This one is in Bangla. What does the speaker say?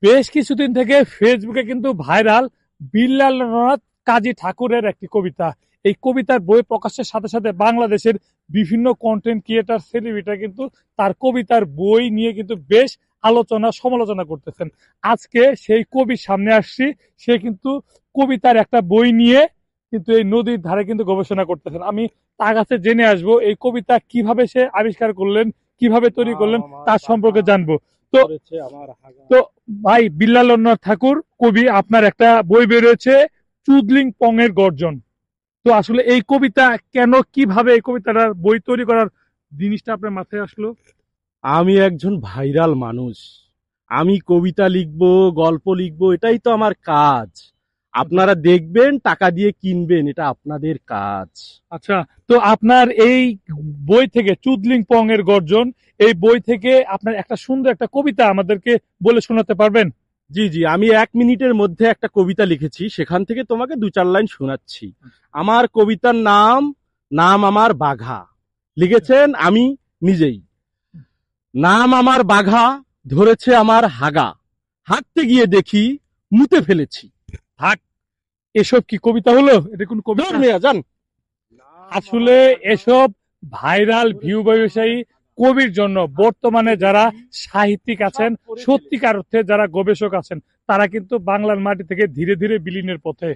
বেশ কিছুদিন থেকে ফেসবুকে কিন্তু ভাইরাল বিল্লালনাথ কাজী ঠাকুরের একটি কবিতা। এই কবিতার বই প্রকাশের সাথে সাথে বাংলাদেশের বিভিন্ন কন্টেন্ট ক্রিয়েটার সেলিব্রিটি কিন্তু তার কবিতার বই নিয়ে কিন্তু বেশ আলোচনা সমালোচনা করতেছেন। আজকে সেই কবির সামনে আসছি, সে কিন্তু কবিতার একটা বই নিয়ে কিন্তু এই নদীর ধারে কিন্তু গবেষণা করতেছেন। আমি তার কাছে জেনে আসবো এই কবিতা কিভাবে সে আবিষ্কার করলেন, কিভাবে তৈরি করলেন, তার সম্পর্কে জানবো। তো তো ভাই, বিল্লালনাথ ঠাকুর কবি, আপনার একটা বই বেরোয়েছে চুদলিং পং এর গর্জন। তো আসলে এই কবিতা কেন, কিভাবে এই কবিতাটার বই তৈরি করার জিনিসটা আপনার মাথায় আসলো? আমি একজন ভাইরাল মানুষ। আমি কবিতা লিখবো, গল্প লিখবো, এটাই তো আমার কাজ। আপনারা দেখবেন, টাকা দিয়ে কিনবেন, এটা আপনাদের কাজ। আচ্ছা, তো আপনার এই বই থেকে চুদলিং পং এর গর্জন, এই বই থেকে আপনার একটা সুন্দর একটা কবিতা আমাদেরকে বলে শোনাতে পারবেন? জি জি, আমি 1 মিনিটের মধ্যে একটা কবিতা লিখেছি, সেখান থেকে তোমাকে 2-4 লাইন শোনাচ্ছি। আমার কবিতার নাম, নাম আমার বাঘা। লিখেছেন আমি নিজেই। নাম আমার বাঘা, ধরেছে আমার হাগা। হাঁটতে গিয়ে দেখি মুতে ফেলেছি। থাক, এসব কি কবিতা হলো? এটা কোন দূর কবিতা? মিয়া যান। আসলে এসব ভাইরাল ভিউ ব্যবসায়ী কবির জন্য বর্তমানে যারা সাহিত্যিক আছেন, সত্যিকার অর্থে যারা গবেষক আছেন, তারা কিন্তু বাংলার মাটি থেকে ধীরে ধীরে বিলীনের পথে।